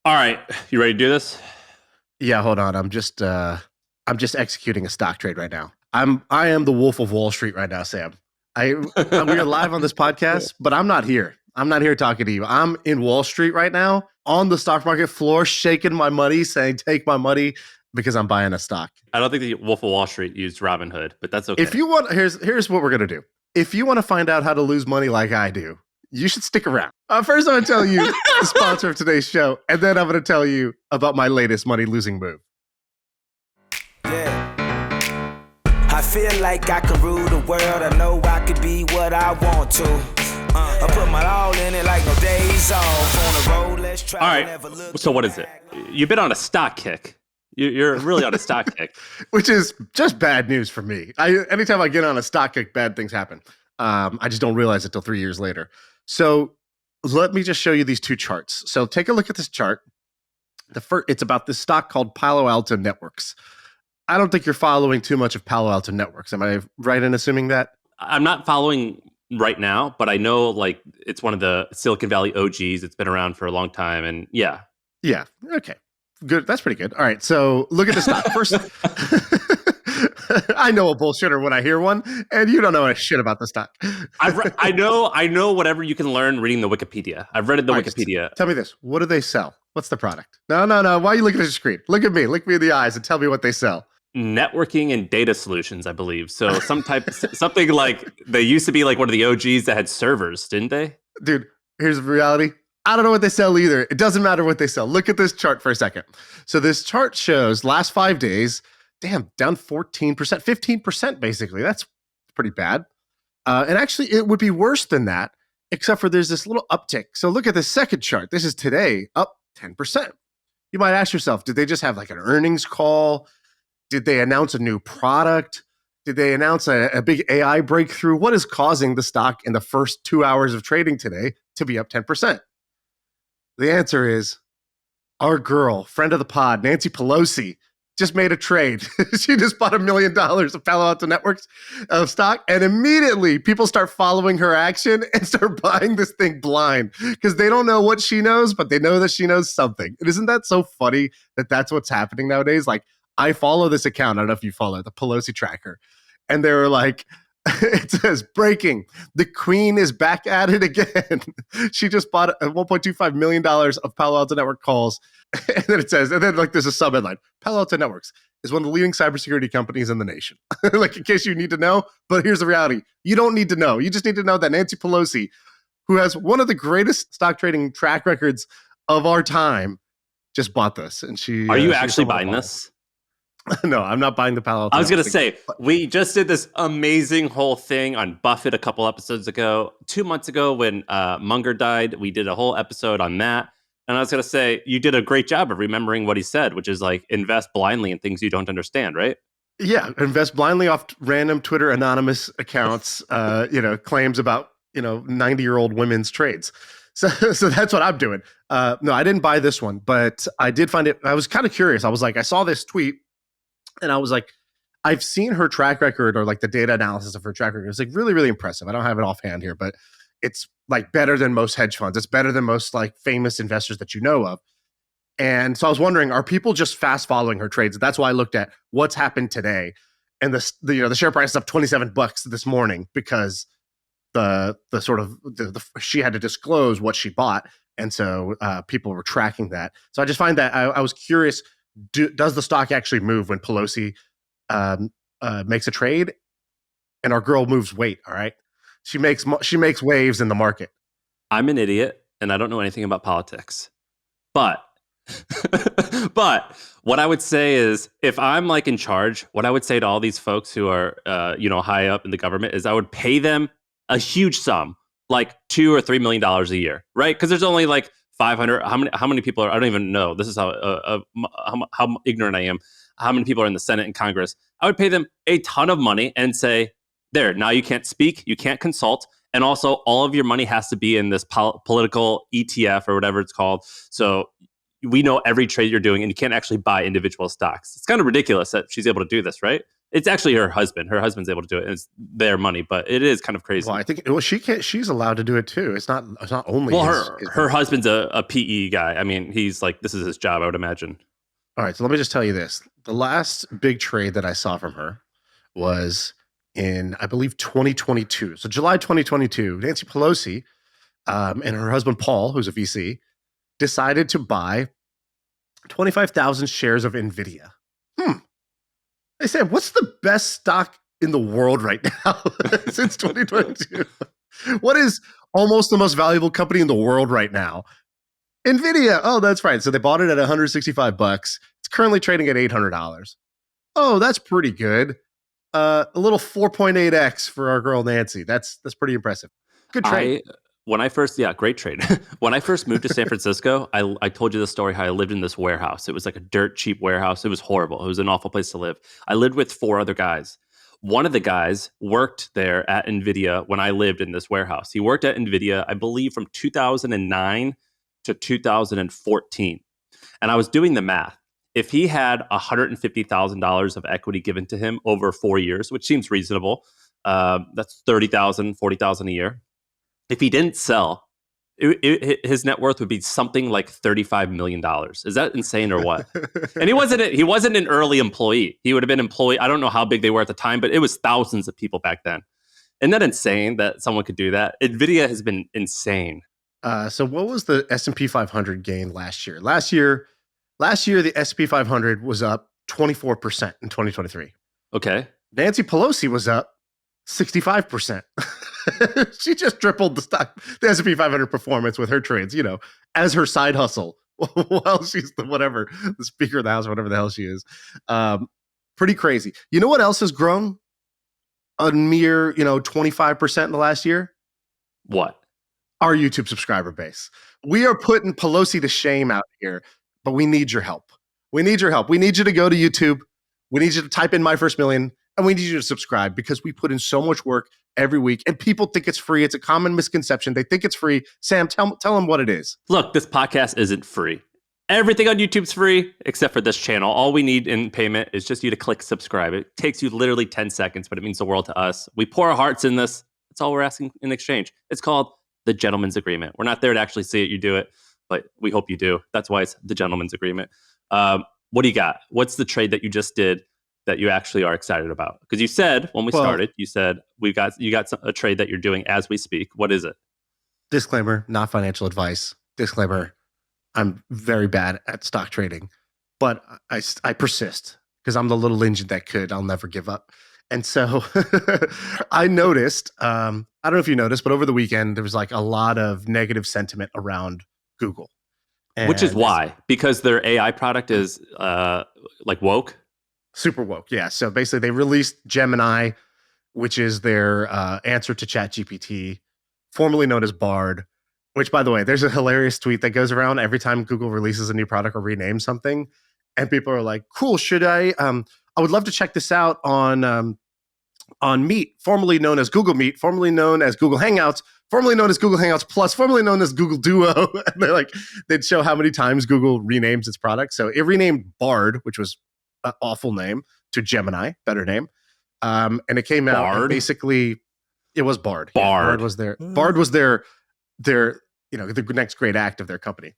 All right, you ready to do this? Yeah, hold on. I'm just executing a stock trade right now. I am the Wolf of Wall Street right now, Sam. We are live on this podcast, but I'm not here. I'm not here talking to you. I'm in Wall Street right now on the stock market floor, shaking my money, saying, "Take my money," because I'm buying a stock. I don't think the Wolf of Wall Street used Robinhood, but that's okay. If you want, here's what we're gonna do. If you want to find out how to lose money like I do, you should stick around. First, I'm gonna tell you the sponsor of today's show, and then I'm gonna tell you about my latest money losing move. Yeah. I feel like I can rule the world. I know I could be what I want to. I put my all in it like no days off. On the road, let's try. All right. So what is it? You've been on a stock kick. You're really on a stock kick, which is just bad news for me. Anytime I get on a stock kick, bad things happen. I just don't realize it till 3 years later. So let me just show you these two charts. So take a look at this chart. It's about this stock called Palo Alto Networks. I don't think you're following too much of Palo Alto Networks. Am I right in assuming that? I'm not following right now, but I know like it's one of the Silicon Valley OGs. It's been around for a long time, and yeah. Okay, good. That's pretty good. All right, so look at the stock first. I know a bullshitter when I hear one, and you don't know a shit about the stock. I know whatever you can learn reading the Wikipedia. I've read the Wikipedia. Tell me this: what do they sell? What's the product? No. Why are you looking at the screen? Look at me. Look me in the eyes and tell me what they sell. Networking and data solutions, I believe. So something like they used to be like one of the OGs that had servers, didn't they? Dude, here's the reality. I don't know what they sell either. It doesn't matter what they sell. Look at this chart for a second. So this chart shows last 5 days, damn, down 14%, 15% basically. That's pretty bad. And actually, it would be worse than that, except for there's this little uptick. So look at the second chart. This is today, up 10%. You might ask yourself, did they just have like an earnings call? Did they announce a new product? Did they announce a big AI breakthrough? What is causing the stock in the first 2 hours of trading today to be up 10%? The answer is our girl, friend of the pod, Nancy Pelosi, just made a trade. She just bought $1 million of Palo Alto Networks of stock, and immediately people start following her action and start buying this thing blind because they don't know what she knows, but they know that she knows something. And isn't that so funny that that's what's happening nowadays? Like, I follow this account. I don't know if you follow the Pelosi tracker. And they were like, it says, breaking, the queen is back at it again. She just bought $1.25 million of Palo Alto Network calls. And then it says, and then like there's a sub-headline, Palo Alto Networks is one of the leading cybersecurity companies in the nation. Like in case you need to know, but here's the reality. You don't need to know. You just need to know that Nancy Pelosi, who has one of the greatest stock trading track records of our time, just bought this. And she Are you actually buying this? No, I'm not buying the Palo Alto. I was going to say, we just did this amazing whole thing on Buffett a couple episodes ago. 2 months ago when Munger died, we did a whole episode on that. And I was going to say, you did a great job of remembering what he said, which is like invest blindly in things you don't understand, right? Yeah, invest blindly off random Twitter anonymous accounts, claims about, 90-year-old women's trades. So that's what I'm doing. No, I didn't buy this one, but I did find it. I was kind of curious. I was like, I saw this tweet. And I was like, I've seen her track record or like the data analysis of her track record. It's like really, really impressive. I don't have it offhand here, but it's like better than most hedge funds. It's better than most like famous investors that you know of. And so I was wondering, are people just fast following her trades? That's why I looked at what's happened today. And the share price is up $27 this morning because she had to disclose what she bought. And so people were tracking that. So I just find that I was curious, does the stock actually move when Pelosi makes a trade and our girl moves weight? All right. She makes waves in the market. I'm an idiot and I don't know anything about politics, but what I would say is if I'm like in charge, what I would say to all these folks who are, high up in the government is I would pay them a huge sum, like $2 or $3 million a year, right? Because there's only like 500. How many people are? I don't even know. This is how ignorant I am. How many people are in the Senate and Congress? I would pay them a ton of money and say, there, now you can't speak, you can't consult, and also all of your money has to be in this political ETF or whatever it's called. So we know every trade you're doing, and you can't actually buy individual stocks. It's kind of ridiculous that she's able to do this, right? It's actually her husband. Her husband's able to do it. And it's their money, but it is kind of crazy. Well, I think she can't. She's allowed to do it too. It's not only. Well, his her husband's a PE guy. I mean, he's like, this is his job, I would imagine. All right, so let me just tell you this: the last big trade that I saw from her was in, I believe, 2022. So July 2022, Nancy Pelosi and her husband Paul, who's a VC, decided to buy 25,000 shares of NVIDIA. They said, what's the best stock in the world right now since 2022? What is almost the most valuable company in the world right now? NVIDIA. Oh, that's right. So they bought it at $165. It's currently trading at $800. Oh, that's pretty good. A little 4.8x for our girl Nancy. That's pretty impressive. Good trade. Great trade. When I first moved to San Francisco, I told you the story how I lived in this warehouse. It was like a dirt cheap warehouse. It was horrible. It was an awful place to live. I lived with 4 other guys. One of the guys worked there at NVIDIA when I lived in this warehouse. He worked at NVIDIA, I believe, from 2009 to 2014. And I was doing the math. If he had $150,000 of equity given to him over 4 years, which seems reasonable, that's $30,000, $40,000 a year. If he didn't sell, his net worth would be something like $35 million. Is that insane or what? And he wasn't an early employee. He would have been employee. I don't know how big they were at the time, but it was thousands of people back then. Isn't that insane that someone could do that? NVIDIA has been insane. So what was the S&P 500 gain last year? Last year, the S&P 500 was up 24% in 2023. Okay. Nancy Pelosi was up 65%. She just tripled the S&P 500 performance with her trades, as her side hustle while she's the Speaker of the House or whatever the hell she is. Pretty crazy. You know what else has grown? A mere, 25% in the last year? What? Our YouTube subscriber base. We are putting Pelosi to shame out here, but we need your help. We need your help. We need you to go to YouTube. We need you to type in My First Million, and we need you to subscribe because we put in so much work every week, and people think it's free. It's a common misconception. They think it's free. Sam, tell them what it is. Look, this podcast isn't free. Everything on YouTube's free except for this channel. All we need in payment is just you to click subscribe. It takes you literally 10 seconds, but it means the world to us. We pour our hearts in this. That's all we're asking in exchange. It's called the gentleman's agreement. We're not there to actually see it. You do it, but we hope you do. That's why it's the gentleman's agreement. What do you got? What's the trade that you just did that you actually are excited about? Because you said when we started, you said you got a trade that you're doing as we speak. What is it? Disclaimer, not financial advice. Disclaimer, I'm very bad at stock trading, but I persist because I'm the little engine that could. I'll never give up. And so I noticed, I don't know if you noticed, but over the weekend, there was like a lot of negative sentiment around Google. Which is why? Because their AI product is like woke? Super woke, yeah. So basically they released Gemini, which is their answer to ChatGPT, formerly known as Bard, which, by the way, there's a hilarious tweet that goes around every time Google releases a new product or renames something. And people are like, cool, should I would love to check this out on Meet, formerly known as Google Meet, formerly known as Google Hangouts, formerly known as Google Hangouts Plus, formerly known as Google Duo. And they'd show how many times Google renames its product. So it renamed Bard, which was an awful name, to Gemini, better name. And it came out and basically it was Bard. Bard. Yeah, Bard was their the next great act of their company.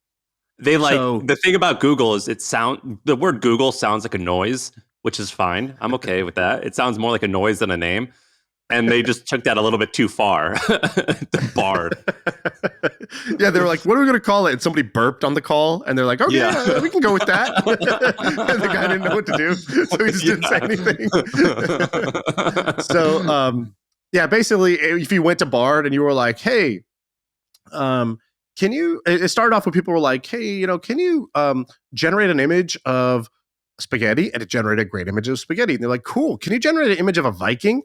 The thing about Google is the word Google sounds like a noise, which is fine. I'm okay with that. It sounds more like a noise than a name. And they just took that a little bit too far. The Bard. Yeah, they were like, what are we going to call it? And somebody burped on the call. And they're like, okay, yeah, we can go with that. And the guy didn't know what to do. So he just didn't say anything. So, basically, if you went to Bard and you were like, hey, can you, it started off with people were like, hey, can you generate an image of spaghetti? And it generated a great image of spaghetti. And they're like, cool. Can you generate an image of a Viking?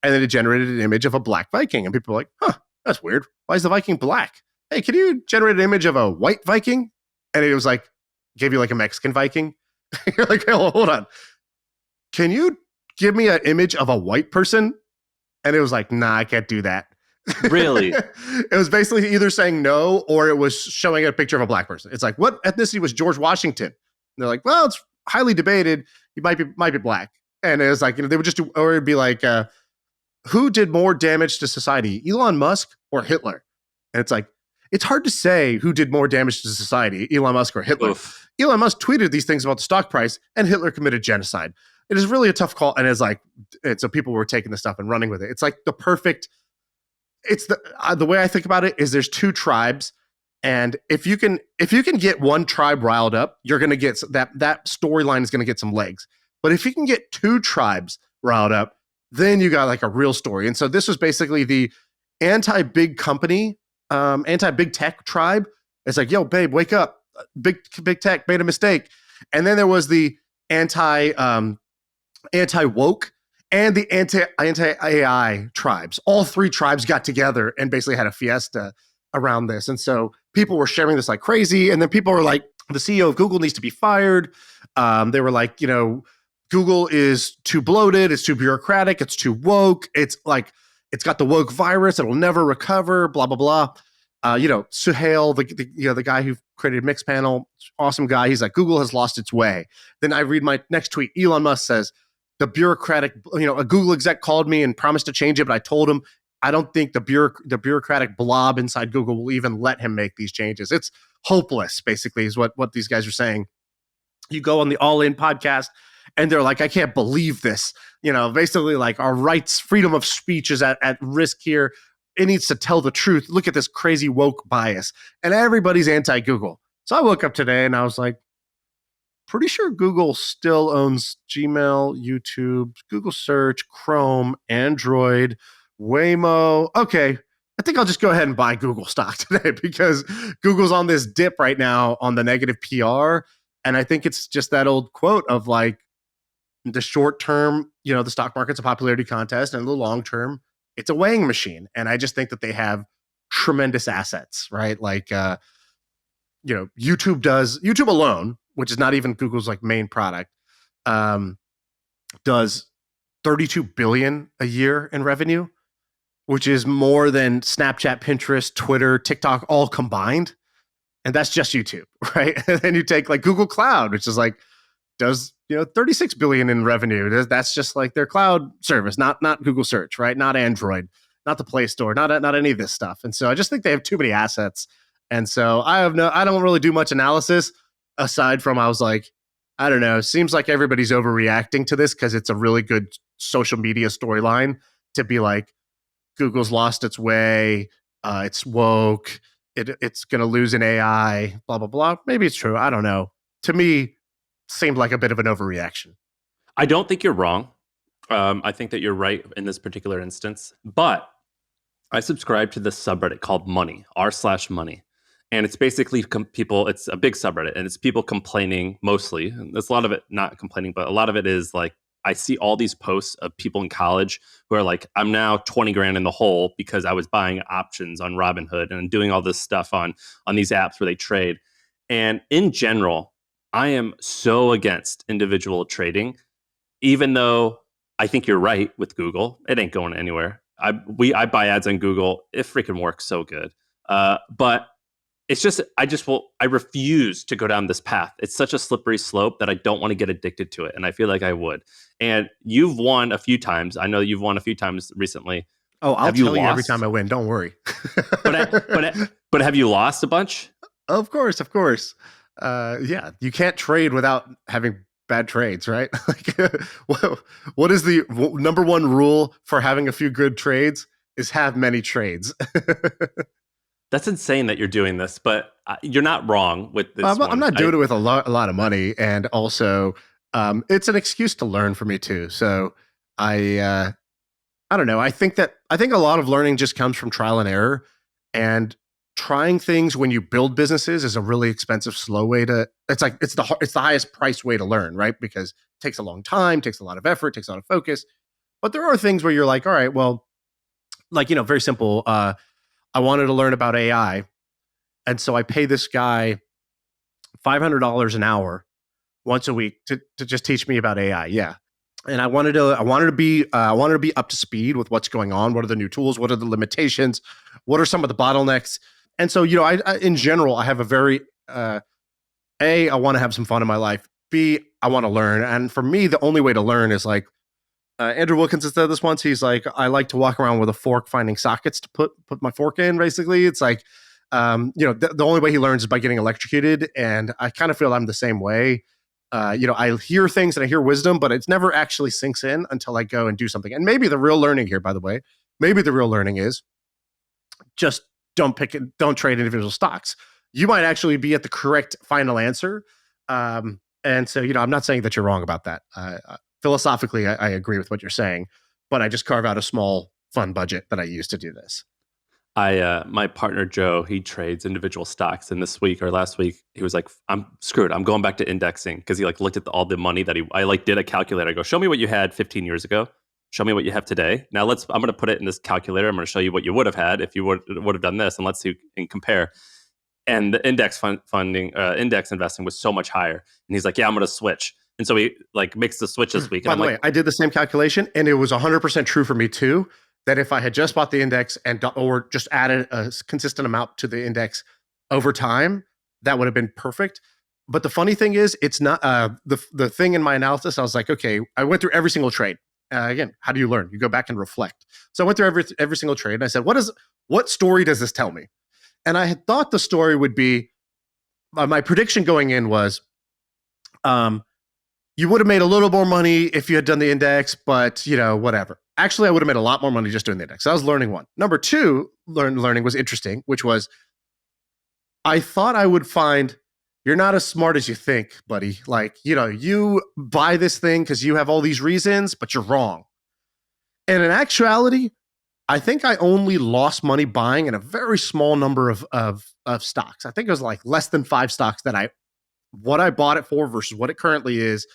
And then it generated an image of a black Viking. And people are like, huh, that's weird. Why is the Viking black? Hey, can you generate an image of a white Viking? And it was like, gave you like a Mexican Viking. You're like, hey, hold on. Can you give me an image of a white person? And it was like, nah, I can't do that. Really? It was basically either saying no, or it was showing a picture of a black person. It's like, what ethnicity was George Washington? And they're like, well, it's highly debated. He might be black. And it was like, they would just do, or it'd be like, who did more damage to society, Elon Musk or Hitler? And it's like, it's hard to say who did more damage to society, Elon Musk or Hitler. Oof. Elon Musk tweeted these things about the stock price, and Hitler committed genocide. It is really a tough call. And so people were taking this stuff and running with it. It's like the perfect, it's the way I think about it is there's two tribes. And if you can get one tribe riled up, you're going to get that storyline is going to get some legs. But if you can get two tribes riled up, then you got like a real story. And so this was basically the anti-big company, anti-big tech tribe. It's like, yo, babe, wake up. Big tech made a mistake. And then there was the anti-woke and the anti-AI tribes. All three tribes got together and basically had a fiesta around this. And so people were sharing this like crazy. And then people were like, the CEO of Google needs to be fired. They were like, Google is too bloated. It's too bureaucratic. It's too woke. It's like, it's got the woke virus. It'll never recover, blah, blah, blah. Suhail, the guy who created Mixpanel, awesome guy. He's like, Google has lost its way. Then I read my next tweet. Elon Musk says, the bureaucratic, a Google exec called me and promised to change it, but I told him, I don't think the bureaucratic blob inside Google will even let him make these changes. It's hopeless, basically, is what these guys are saying. You go on the All In podcast, and they're like, I can't believe this. Basically like our rights, freedom of speech is at risk here. It needs to tell the truth. Look at this crazy woke bias. And everybody's anti-Google. So I woke up today and I was like, pretty sure Google still owns Gmail, YouTube, Google Search, Chrome, Android, Waymo. Okay, I think I'll just go ahead and buy Google stock today because Google's on this dip right now on the negative PR. And I think it's just that old quote of like, the short term, the stock market's a popularity contest, and the long term, it's a weighing machine. And I just think that they have tremendous assets, right? Like, YouTube alone, which is not even Google's like main product, does 32 billion a year in revenue, which is more than Snapchat, Pinterest, Twitter, TikTok all combined. And that's just YouTube, right? And then you take like Google Cloud, which is like, does 36 billion in revenue. That's just like their cloud service, not Google Search, right? Not Android, not the Play Store, not any of this stuff. And so I just think they have too many assets. And so I don't really do much analysis aside from I was like, I don't know, seems like everybody's overreacting to this because it's a really good social media storyline to be like, Google's lost its way, it's woke, it's going to lose an AI, blah, blah, blah. Maybe it's true. I don't know. To me, seemed like a bit of an overreaction. I don't think you're wrong. I think that you're right in this particular instance. But I subscribe to this subreddit called Money, r/money. And it's basically people, it's a big subreddit, and it's people complaining mostly. And there's a lot of it not complaining, but a lot of it is like, I see all these posts of people in college who are like, I'm now 20 grand in the hole because I was buying options on Robinhood and doing all this stuff on these apps where they trade. And in general, I am so against individual trading, even though I think you're right with Google. It ain't going anywhere. I buy ads on Google. It freaking works so good. But it's just, I refuse to go down this path. It's such a slippery slope that I don't want to get addicted to it. And I feel like I would. And you've won a few times. I know you've won a few times recently. Oh, I'll tell you every time I win. Don't worry. but have you lost a bunch? Of course. Yeah, you can't trade without having bad trades, right? Like, what is the number one rule for having a few good trades is have many trades. That's insane that you're doing this, but you're not wrong with this. I'm not doing it with a lot of money, and also it's an excuse to learn for me too. So I don't know. I think a lot of learning just comes from trial and error, and trying things when you build businesses is a really expensive, slow way to. It's the highest price way to learn, right? Because it takes a long time, takes a lot of effort, takes a lot of focus. But there are things where you're like, all right, well, like very simple. I wanted to learn about AI, and so I pay this guy $500 an hour once a week to just teach me about AI. Yeah. And I wanted to be up to speed with what's going on. What are the new tools? What are the limitations? What are some of the bottlenecks? And so, I in general, I have a very, I want to have some fun in my life. B, I want to learn. And for me, the only way to learn is like, Andrew Wilkins said this once. He's like, I like to walk around with a fork, finding sockets to put my fork in. Basically, it's like, the only way he learns is by getting electrocuted. And I kind of feel I'm the same way. I hear things and I hear wisdom, but it's never actually sinks in until I go and do something. And maybe the real learning here, by the way, maybe the real learning is just don't trade individual stocks. You might actually be at the correct final answer. And so, I'm not saying that you're wrong about that. Philosophically, I agree with what you're saying, but I just carve out a small fun budget that I use to do this. My partner Joe, he trades individual stocks, and this week or last week, he was like, "I'm screwed. I'm going back to indexing," because he like looked at all the money that I like did a calculator. I go, "Show me what you had 15 years ago. Show me what you have today. Now I'm going to put it in this calculator. I'm going to show you what you would have had if you would have done this, and let's see and compare." And the index index investing was so much higher. And he's like, "Yeah, I'm going to switch." And so he like makes the switch this week. By the way, I did the same calculation, and it was 100% true for me too. That if I had just bought the index or just added a consistent amount to the index over time, that would have been perfect. But the funny thing is, it's not the thing in my analysis. I was like, okay, I went through every single trade. Again, how do you learn? You go back and reflect. So I went through every single trade, and I said, what story does this tell me? And I had thought the story would be, my prediction going in was, you would have made a little more money if you had done the index, but whatever. Actually, I would have made a lot more money just doing the index. So I was learning one. Number two, learning was interesting, which was, I thought I would find you're not as smart as you think, buddy. Like, you buy this thing because you have all these reasons, but you're wrong. And in actuality, I think I only lost money buying in a very small number of stocks. I think it was like less than 5 stocks that what I bought it for versus what it currently is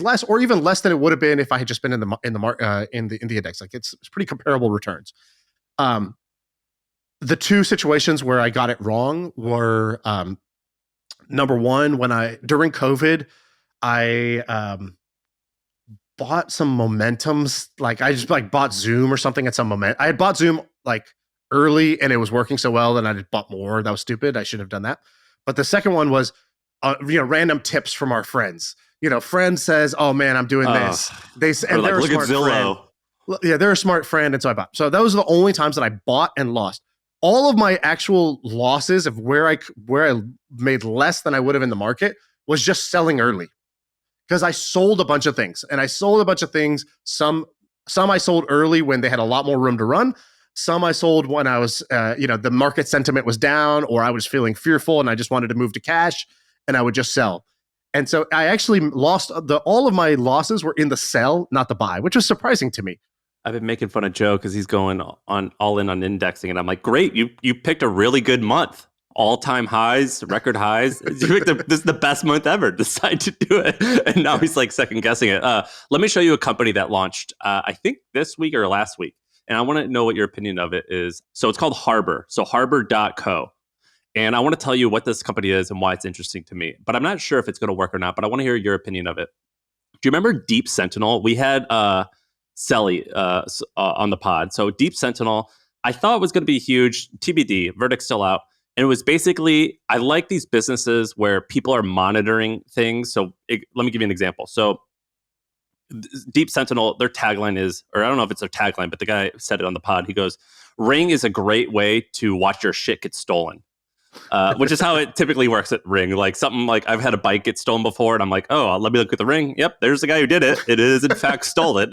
less, or even less than it would have been if I had just been in the index. Like it's pretty comparable returns. The two situations where I got it wrong were number one, during COVID, I bought some momentums. Like I just bought Zoom or something at some moment. I had bought Zoom like early and it was working so well that I had bought more. That was stupid. I should have done that. But the second one was random tips from our friends. Friend says, "Oh man, I'm doing this." And they're look a at smart Zillow. friend. Yeah, they're a smart friend, and so I bought. So those are the only times that I bought and lost. All of my actual losses of where I made less than I would have in the market was just selling early, because I sold a bunch of things, and I sold a bunch of things. Some I sold early when they had a lot more room to run. Some I sold when I was, the market sentiment was down, or I was feeling fearful and I just wanted to move to cash, and I would just sell. And so I actually lost all of my losses were in the sell, not the buy, which was surprising to me. I've been making fun of Joe because he's going all in on indexing, and I'm like, great, you picked a really good month, all-time highs, record highs. This is the best month ever. Decide to do it, and now he's like second guessing it. Let me show you a company that launched, I think this week or last week, and I want to know what your opinion of it is. So it's called Harbor. So Harbor.co. And I want to tell you what this company is and why it's interesting to me. But I'm not sure if it's going to work or not, but I want to hear your opinion of it. Do you remember Deep Sentinel? We had Selly on the pod. So Deep Sentinel, I thought was going to be huge. TBD, verdict's still out. And it was basically, I like these businesses where people are monitoring things. So let me give you an example. So Deep Sentinel, their tagline is, or I don't know if it's their tagline, but the guy said it on the pod. He goes, "Ring is a great way to watch your shit get stolen." Which is how it typically works at Ring. Like something like I've had a bike get stolen before, and I'm like, "Oh, let me look at the Ring. Yep, there's the guy who did it. It is in fact stolen."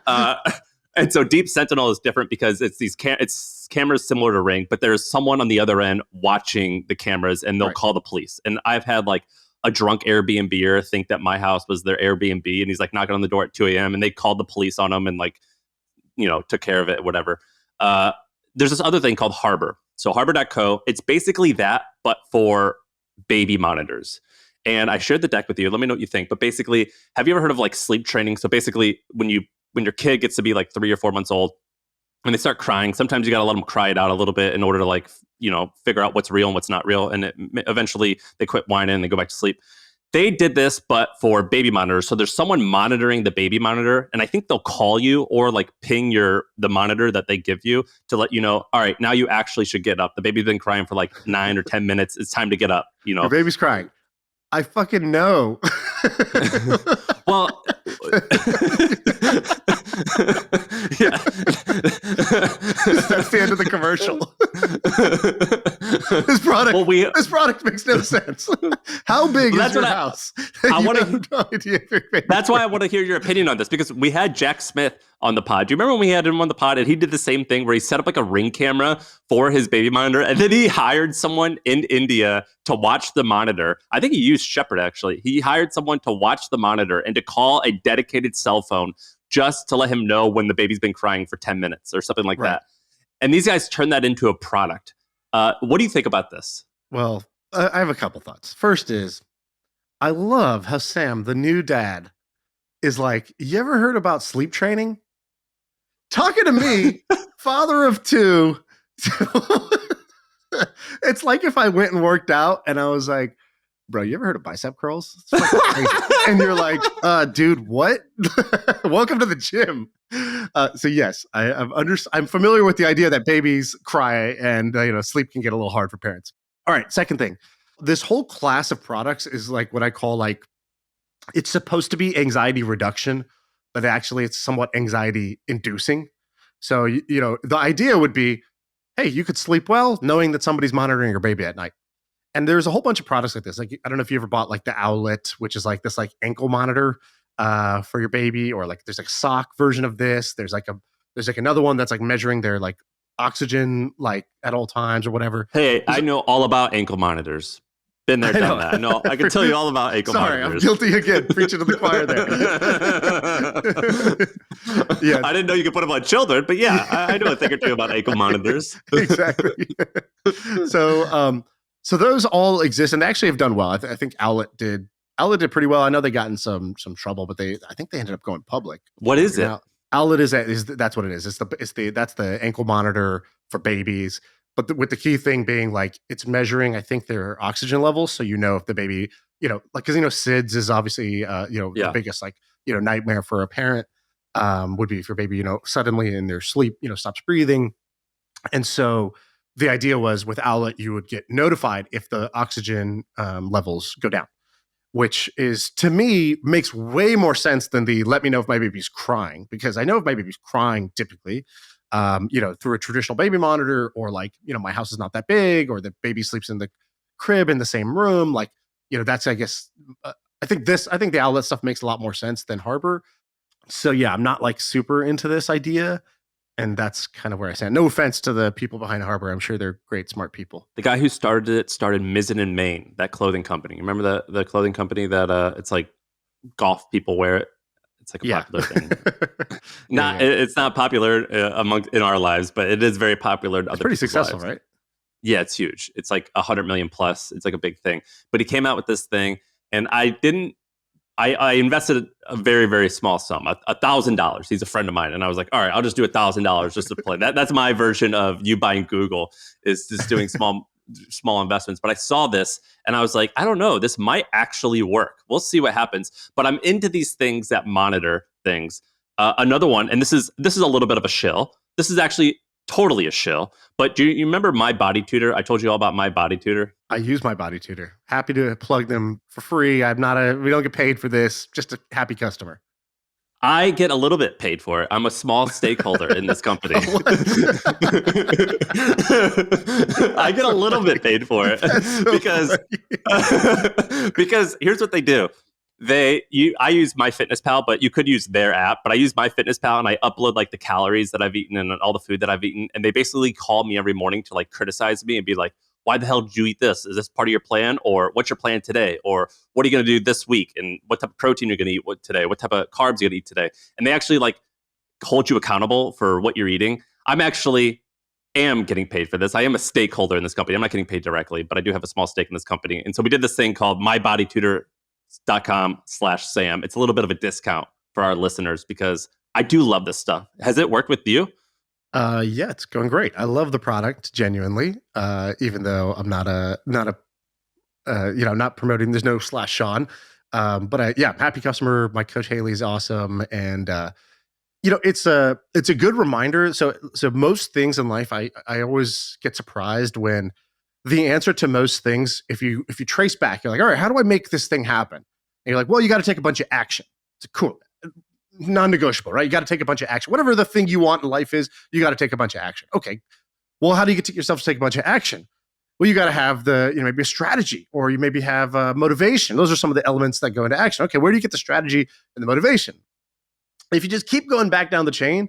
And so Deep Sentinel is different because it's it's cameras similar to Ring, but there's someone on the other end watching the cameras, and they'll call the police. And I've had like a drunk Airbnb-er think that my house was their Airbnb, and he's like knocking on the door at 2 a.m. and they called the police on him and like, took care of it, whatever. There's this other thing called Harbor. So Harbor.co, it's basically that, but for baby monitors. And I shared the deck with you. Let me know what you think. But basically, have you ever heard of like sleep training? So basically, when your kid gets to be like 3 or 4 months old, and they start crying, sometimes you got to let them cry it out a little bit in order to like, figure out what's real and what's not real. And eventually they quit whining and they go back to sleep. They did this, but for baby monitors. So there's someone monitoring the baby monitor, and I think they'll call you or like ping the monitor that they give you to let you know, all right, now you actually should get up. The baby's been crying for like 9 or 10 minutes. It's time to get up. Your baby's crying. I fucking know. Well, yeah. That's the end of the commercial. This product makes no sense. How big is your house? That's why I want to hear your opinion on this, because we had Jack Smith on the pod. Do you remember when we had him on the pod and he did the same thing where he set up like a Ring camera for his baby monitor, and then he hired someone in India to watch the monitor. I think he used Shepherd, actually. He hired someone to watch the monitor and to call a dedicated cell phone just to let him know when the baby's been crying for 10 minutes or something like that. And these guys turned that into a product. What do you think about this? Well, I have a couple thoughts. First is, I love how Sam, the new dad, is like, you ever heard about sleep training? Talking to me, father of two. It's like if I went and worked out and I was like, bro, you ever heard of bicep curls? And you're like, dude, what? Welcome to the gym. So yes, I'm familiar with the idea that babies cry and sleep can get a little hard for parents. All right, second thing, this whole class of products is like what I call like, it's supposed to be anxiety reduction, but actually it's somewhat anxiety inducing. So the idea would be, hey, you could sleep well knowing that somebody's monitoring your baby at night. And there's a whole bunch of products like this. Like, I don't know if you ever bought like the Owlet, which is like this like ankle monitor for your baby, or like there's like a sock version of this. There's like another one that's like measuring their like oxygen like at all times or whatever. Hey, I know all about ankle monitors. Been there, done that. No, I can tell you all about ankle monitors. Sorry, I'm guilty again, preaching to the choir there. Yeah, I didn't know you could put them on children, but yeah, I know a thing or two about ankle monitors. Exactly. So those all exist and they actually have done well. I think Owlet did pretty well. I know they got in some trouble, but I think they ended up going public. What is it? Owlet is that's what it is. That's the ankle monitor for babies. But with the key thing being like it's measuring, I think, their oxygen levels, so if the baby, like, because SIDS is obviously the biggest nightmare for a parent would be if your baby suddenly in their sleep stops breathing, and so the idea was with Owlet you would get notified if the oxygen levels go down, which is, to me, makes way more sense than the let me know if my baby's crying, because I know if my baby's crying typically. Through a traditional baby monitor, or like, my house is not that big, or the baby sleeps in the crib in the same room. Like, that's, I guess, I think the Owlet stuff makes a lot more sense than Harbor. So yeah, I'm not like super into this idea. And that's kind of where I stand. No offense to the people behind Harbor. I'm sure they're great, smart people. The guy who started it started Mizzen in Maine, that clothing company. Remember the clothing company that it's like golf people wear it? It's like a popular thing. It's not popular in our lives, but it is very popular in other people's lives. It's pretty successful, right? Yeah, it's huge. It's like 100 million plus. It's like a big thing. But he came out with this thing, and I invested a very, very small sum, $1,000. He's a friend of mine, and I was like, all right, I'll just do $1,000 just to play. That's my version of you buying Google, is just doing small investments. But I saw this and I was like, I don't know, this might actually work. We'll see what happens. But I'm into these things that monitor things. Another one, and this is a little bit of a shill. This is actually totally a shill. But do you remember MyBodyTutor? I told you all about MyBodyTutor. I use MyBodyTutor. Happy to plug them for free. We don't get paid for this. Just a happy customer. I get a little bit paid for it. I'm a small stakeholder in this company. I get a little bit paid for it because here's what they do. I use MyFitnessPal, but you could use their app. But I use MyFitnessPal and I upload like the calories that I've eaten and all the food that I've eaten. And they basically call me every morning to like criticize me and be like, why the hell did you eat this? Is this part of your plan? Or what's your plan today? Or what are you going to do this week? And what type of protein you're going to eat today? What type of carbs you're going to eat today? And they actually like hold you accountable for what you're eating. I'm actually am getting paid for this. I am a stakeholder in this company. I'm not getting paid directly, but I do have a small stake in this company. And so we did this thing called mybodytutor.com/Sam. It's a little bit of a discount for our listeners because I do love this stuff. Has it worked with you? Yeah, it's going great. I love the product genuinely. Even though I'm not promoting. There's no /Shaan. But happy customer. My coach Haley's awesome, and it's a good reminder. So most things in life, I always get surprised when the answer to most things, if you trace back, you're like, all right, how do I make this thing happen? And you're like, well, you got to take a bunch of action. It's cool. Non-negotiable, right? You got to take a bunch of action. Whatever the thing you want in life is, you got to take a bunch of action. Okay. Well, how do you get yourself to take a bunch of action? Well, you got to have maybe a strategy, or you maybe have motivation. Those are some of the elements that go into action. Okay, where do you get the strategy and the motivation? If you just keep going back down the chain,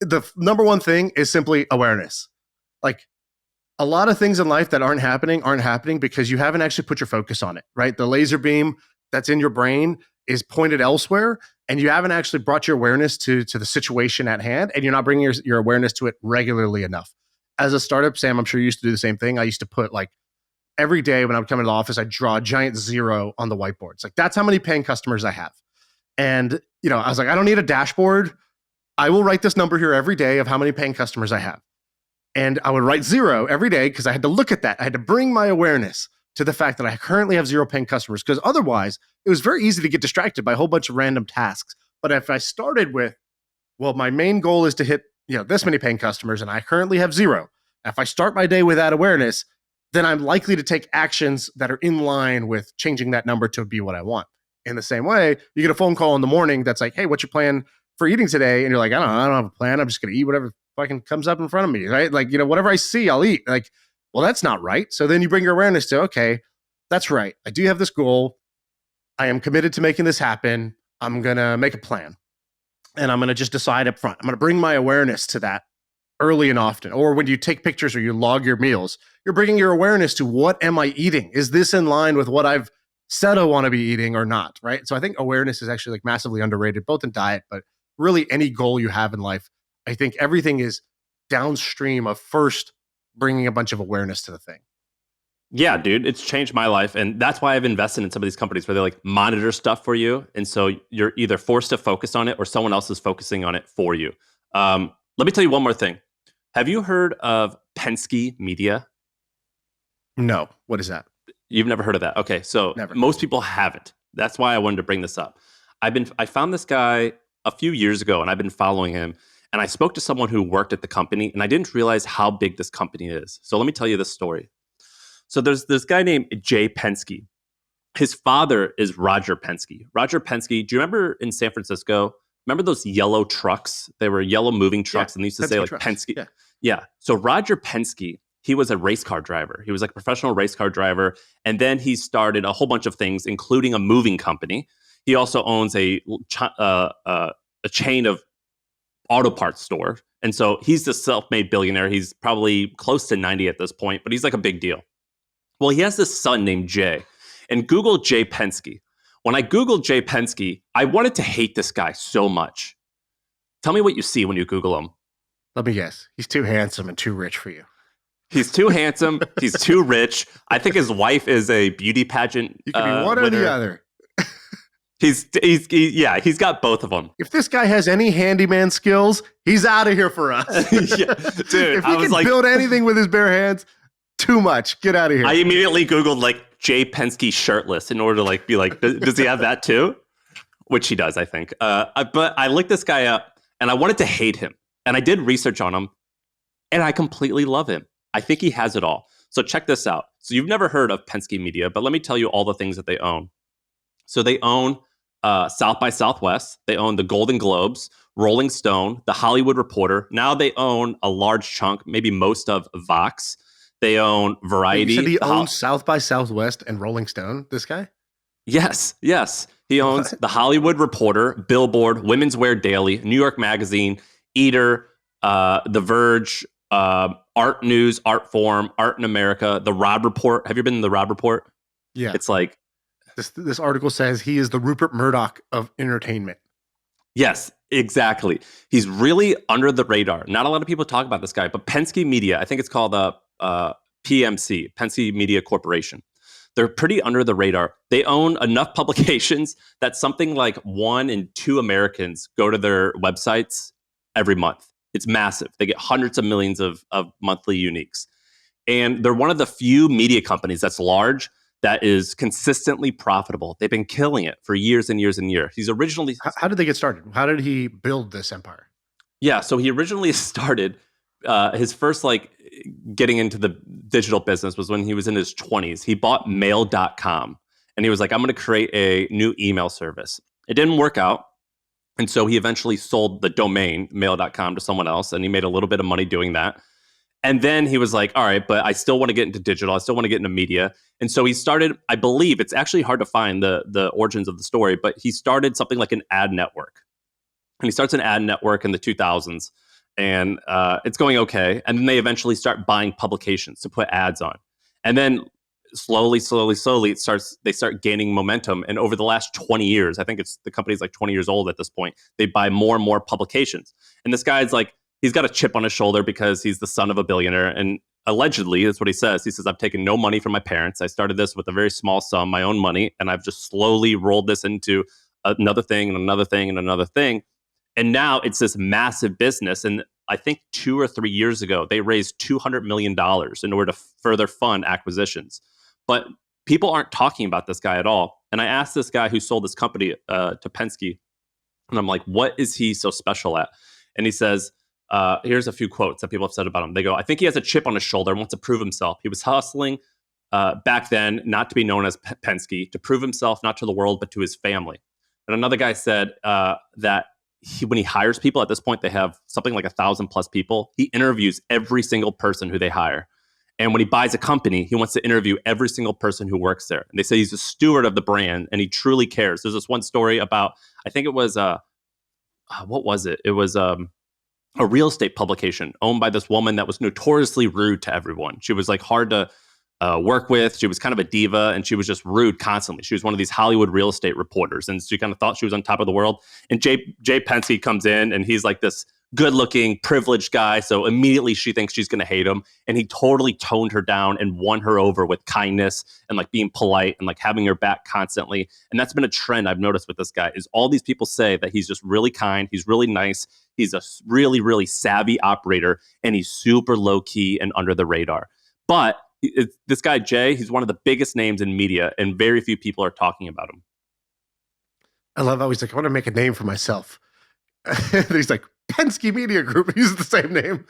the number one thing is simply awareness. Like, a lot of things in life that aren't happening because you haven't actually put your focus on it, right? The laser beam that's in your brain is pointed elsewhere, and you haven't actually brought your awareness to the situation at hand, and you're not bringing your awareness to it regularly enough. As a startup, Sam, I'm sure you used to do the same thing. I used to put, like, every day when I would come into the office, I'd draw a giant 0 on the whiteboard. It's like, that's how many paying customers I have. And, I was like, I don't need a dashboard. I will write this number here every day of how many paying customers I have. And I would write 0 every day because I had to look at that. I had to bring my awareness to the fact that I currently have 0 paying customers, because otherwise it was very easy to get distracted by a whole bunch of random tasks. But if I started with, well, my main goal is to hit, this many paying customers, and I currently have 0. If I start my day with that awareness, then I'm likely to take actions that are in line with changing that number to be what I want. In the same way, you get a phone call in the morning that's like, hey, what's your plan for eating today? And you're like, I don't have a plan. I'm just going to eat whatever fucking comes up in front of me, right? Like, whatever I see, I'll eat. Like, well, that's not right. So then you bring your awareness to, okay, that's right. I do have this goal. I am committed to making this happen. I'm going to make a plan, and I'm going to just decide up front. I'm going to bring my awareness to that early and often. Or when you take pictures or you log your meals, you're bringing your awareness to, what am I eating? Is this in line with what I've said I want to be eating or not, right? So I think awareness is actually, like, massively underrated, both in diet, but really any goal you have in life. I think everything is downstream of first bringing a bunch of awareness to the thing. Yeah, dude, it's changed my life. And that's why I've invested in some of these companies where they, like, monitor stuff for you. And so you're either forced to focus on it or someone else is focusing on it for you. Let me tell you one more thing. Have you heard of Penske Media? No. What is that? You've never heard of that? Okay, so Never. Most people haven't. That's why I wanted to bring this up. I found this guy a few years ago, and I've been following him. And I spoke to someone who worked at the company, and I didn't realize how big this company is. So let me tell you this story. So there's this guy named Jay Penske. His father is Roger Penske. Roger Penske, do you remember in San Francisco? Remember those yellow trucks? They were yellow moving trucks, and they used to say, like, trucks. Penske. Yeah. So Roger Penske, he was a race car driver. He was like a professional race car driver. And then he started a whole bunch of things, including a moving company. He also owns a chain of auto parts store. And so he's the self-made billionaire. He's probably close to 90 at this point, but he's like a big deal. Well, he has this son named Jay. And Google Jay Penske. When I Googled Jay Penske, I wanted to hate this guy so much. Tell me what you see when you Google him. Let me guess. He's too handsome and too rich for you. He's too handsome. He's too rich. I think his wife is a beauty pageant. You can be one or the other. He's got both of them. If this guy has any handyman skills, he's out of here for us. Yeah, dude. If he can build anything with his bare hands, too much. Get out of here. I immediately Googled, like, Jay Penske shirtless in order to, like, be like, does he have that too? Which he does, I think. But I looked this guy up, and I wanted to hate him. And I did research on him, and I completely love him. I think he has it all. So check this out. So you've never heard of Penske Media, but let me tell you all the things that they own. So they own South by Southwest. They own the Golden Globes, Rolling Stone, the Hollywood Reporter. Now they own a large chunk, maybe most of Vox. They own Variety. You said he owns South by Southwest and Rolling Stone, this guy? Yes. He owns the Hollywood Reporter, Billboard, Women's Wear Daily, New York Magazine, Eater, The Verge, Art News, Art Forum, Art in America, The Rob Report. Have you been in The Rob Report? Yeah. It's like... This article says he is the Rupert Murdoch of entertainment. Yes, exactly. He's really under the radar. Not a lot of people talk about this guy, but Penske Media, I think it's called PMC, Penske Media Corporation. They're pretty under the radar. They own enough publications that something like 1 in 2 Americans go to their websites every month. It's massive. They get hundreds of millions of monthly uniques. And they're one of the few media companies that's large that is consistently profitable. They've been killing it for years and years and years. He's originally... How did they get started? How did he build this empire? Yeah, so he originally started his first, like, getting into the digital business was when he was in his 20s. He bought mail.com and he was like, I'm going to create a new email service. It didn't work out. And so he eventually sold the domain mail.com to someone else, and he made a little bit of money doing that. And then he was like, all right, but I still want to get into digital. I still want to get into media. And so he started, I believe, it's actually hard to find the origins of the story, but he started something like an ad network. And he starts an ad network in the 2000s, and it's going okay. And then they eventually start buying publications to put ads on. And then slowly, they start gaining momentum. And over the last 20 years, I think the company's like 20 years old at this point, they buy more and more publications. And this guy's like, he's got a chip on his shoulder because he's the son of a billionaire. And allegedly, that's what he says. He says, I've taken no money from my parents. I started this with a very small sum, my own money, and I've just slowly rolled this into another thing and another thing and another thing. And now it's this massive business. And I think 2 or 3 years ago, they raised $200 million in order to further fund acquisitions. But people aren't talking about this guy at all. And I asked this guy who sold this company to Penske, and I'm like, what is he so special at? And he says, here's a few quotes that people have said about him. They go, I think he has a chip on his shoulder and wants to prove himself. He was hustling back then not to be known as Penske, to prove himself not to the world, but to his family. And another guy said that when he hires people, at this point, they have something like 1,000+ people. He interviews every single person who they hire. And when he buys a company, he wants to interview every single person who works there. And they say he's a steward of the brand and he truly cares. There's this one story about, I think it was, what was it? It was a real estate publication owned by this woman that was notoriously rude to everyone. She was like hard to work with. She was kind of a diva and she was just rude constantly. She was one of these Hollywood real estate reporters and she kind of thought she was on top of the world. And Jay Penske comes in and he's like this good-looking, privileged guy. So immediately she thinks she's going to hate him. And he totally toned her down and won her over with kindness and like being polite and like having her back constantly. And that's been a trend I've noticed with this guy is all these people say that he's just really kind. He's really nice. He's a really, really savvy operator and he's super low-key and under the radar. But this guy, Jay, he's one of the biggest names in media and very few people are talking about him. I love how he's like, I want to make a name for myself. He's like, Penske Media Group. He uses the same name.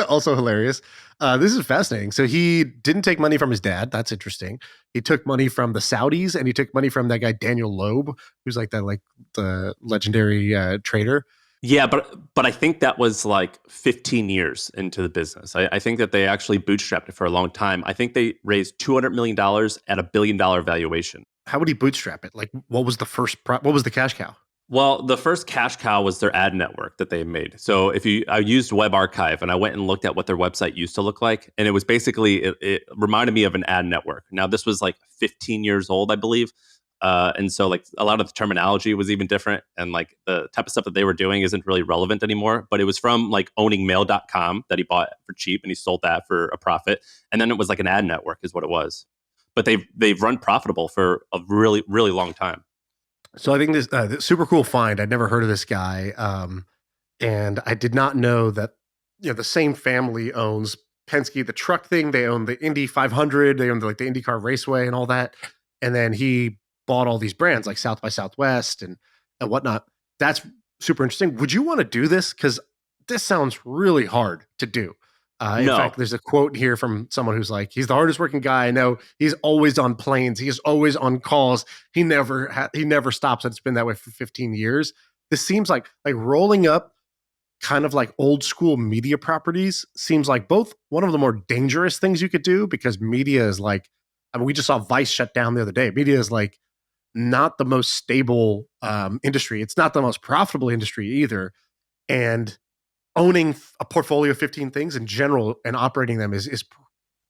Also hilarious. This is fascinating. So he didn't take money from his dad. That's interesting. He took money from the Saudis and he took money from that guy, Daniel Loeb, who's like the legendary trader. Yeah, but I think that was like 15 years into the business. I think that they actually bootstrapped it for a long time. I think they raised $200 million at $1 billion valuation. How would he bootstrap it? Like, what was the first? What was the cash cow? Well, the first cash cow was their ad network that they made. So I used Web Archive and I went and looked at what their website used to look like. And it was basically, it reminded me of an ad network. Now, this was like 15 years old, I believe. And so like a lot of the terminology was even different. And like the type of stuff that they were doing isn't really relevant anymore. But it was from like owning mail.com that he bought for cheap and he sold that for a profit. And then it was like an ad network is what it was. But they've run profitable for a really, really long time. So I think this super cool find. I'd never heard of this guy, and I did not know that the same family owns Penske, the truck thing. They own the Indy 500. They own the IndyCar Raceway and all that. And then he bought all these brands like South by Southwest and whatnot. That's super interesting. Would you want to do this? Because this sounds really hard to do. In fact, there's a quote here from someone who's like, he's the hardest working guy I know. He's always on planes. He's always on calls. He never stops. And it's been that way for 15 years. This seems like rolling up kind of like old school media properties seems like both one of the more dangerous things you could do because media is like, I mean, we just saw Vice shut down the other day. Media is like not the most stable industry. It's not the most profitable industry either. And owning a portfolio of 15 things in general and operating them is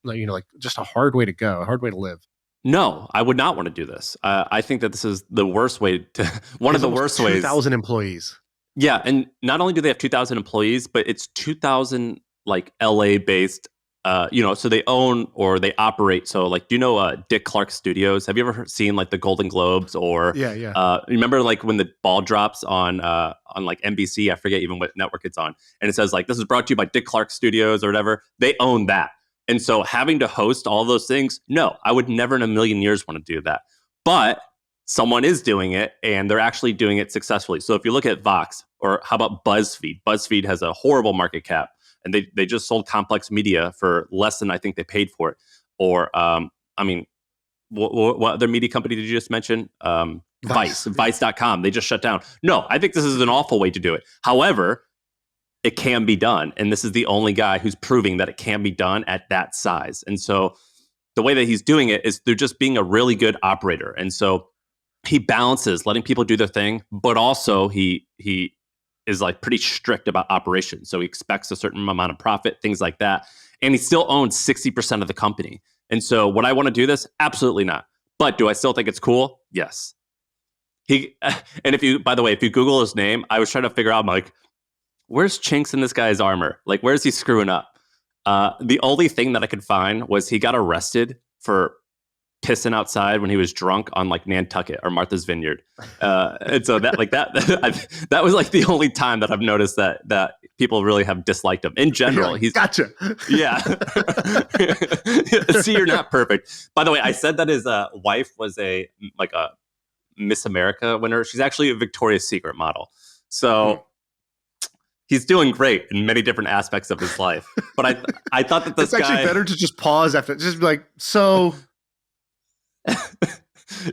like just a hard way to go, a hard way to live. No, I would not want to do this. I think that this is the worst way to one of the worst ways. 2,000 employees. Yeah, and not only do they have 2,000 employees, but it's 2,000 like LA based. So they own or they operate. So like, do you know Dick Clark Studios? Have you ever seen like the Golden Globes or remember like when the ball drops on like NBC? I forget even what network it's on, and it says like this is brought to you by Dick Clark Studios or whatever. They own that, and so having to host all those things, no, I would never in a million years want to do that. But someone is doing it, and they're actually doing it successfully. So if you look at Vox or how about BuzzFeed? BuzzFeed has a horrible market cap. and they just sold Complex Media for less than I think they paid for it. Or what other media company did you just mention? Vice.com. They just shut down. No, I think this is an awful way to do it. However, it can be done. And this is the only guy who's proving that it can be done at that size. And so the way that he's doing it is through just being a really good operator. And so he balances letting people do their thing, but also he is like pretty strict about operations. So he expects a certain amount of profit, things like that. And he still owns 60% of the company. And so would I want to do this? Absolutely not. But do I still think it's cool? Yes. And by the way, if you Google his name, I was trying to figure out, I'm like, where's chinks in this guy's armor? Like, where's he screwing up? The only thing that I could find was he got arrested for pissing outside when he was drunk on like Nantucket or Martha's Vineyard. And so that was like the only time that I've noticed that people really have disliked him. In general, he's gotcha. Yeah. See, you're not perfect. By the way, I said that his wife was a Miss America winner. She's actually a Victoria's Secret model. So he's doing great in many different aspects of his life. But I thought that this guy... It's actually better to just pause after. Just be like, so...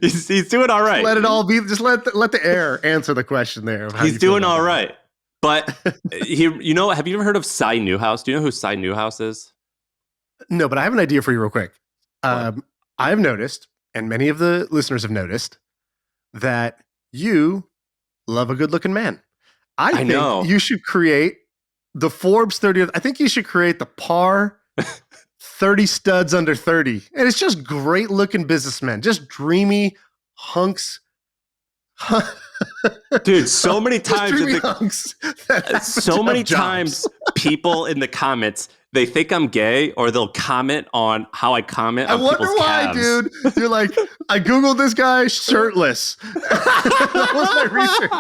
he's doing all right. Let it all be. Just let the air answer the question there. He's doing all right. But have you ever heard of Cy Newhouse? Do you know who Cy Newhouse is? No, but I have an idea for you real quick. I've noticed, and many of the listeners have noticed, that you love a good-looking man. I think you should create the Forbes 30. I think you should create the Parr 30 studs under 30. And it's just great-looking businessmen. Just dreamy hunks. Dude, so many times people in the comments, they think I'm gay, or they'll comment on how I comment on people's calves. I wonder why, dude. You're like, I Googled this guy shirtless. That was my research.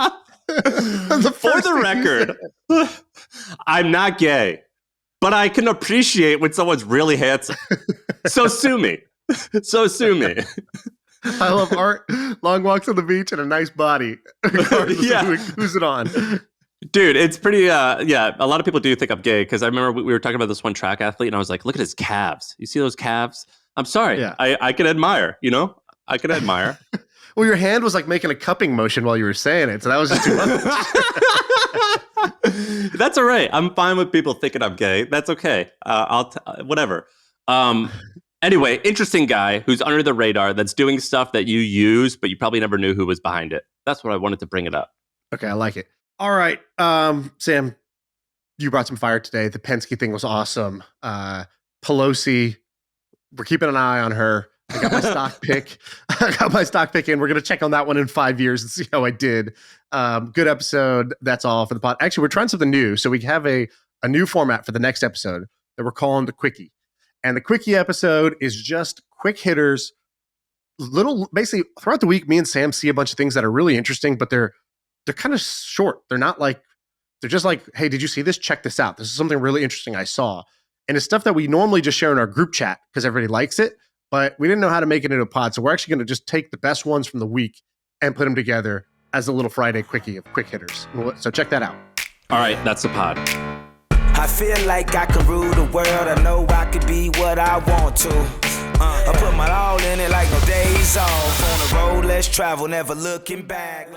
For the record, I'm not gay, but I can appreciate when someone's really handsome. So sue me. I love art, long walks on the beach, and a nice body. Regardless of who's it on. Dude, it's pretty, a lot of people do think I'm gay, because I remember we were talking about this one track athlete, and I was like, look at his calves. You see those calves? I'm sorry. Yeah. I can admire, I can admire. Well, your hand was like making a cupping motion while you were saying it, so that was just too much. That's all right. I'm fine with people thinking I'm gay. That's okay. Whatever. Anyway, interesting guy who's under the radar, that's doing stuff that you use, but you probably never knew who was behind it. That's what I wanted to bring it up. Okay, I like it. All right, Sam, you brought some fire today. The Penske thing was awesome. Pelosi, we're keeping an eye on her. I got my stock pick in. We're going to check on that one in 5 years and see how I did. Good episode. That's all for the pod. Actually, we're trying something new. So we have a new format for the next episode that we're calling the Quickie. And the Quickie episode is just quick hitters. Basically, throughout the week, me and Sam see a bunch of things that are really interesting, but they're kind of short. They're just like, hey, did you see this? Check this out. This is something really interesting I saw. And it's stuff that we normally just share in our group chat because everybody likes it, but we didn't know how to make it into a pod. So we're actually going to just take the best ones from the week and put them together as a little Friday Quickie of quick hitters. So check that out. All right, that's the pod. I feel like I can rule the world. I know I could be what I want to. I put my all in it like no days off. On the road, let's travel, never looking back.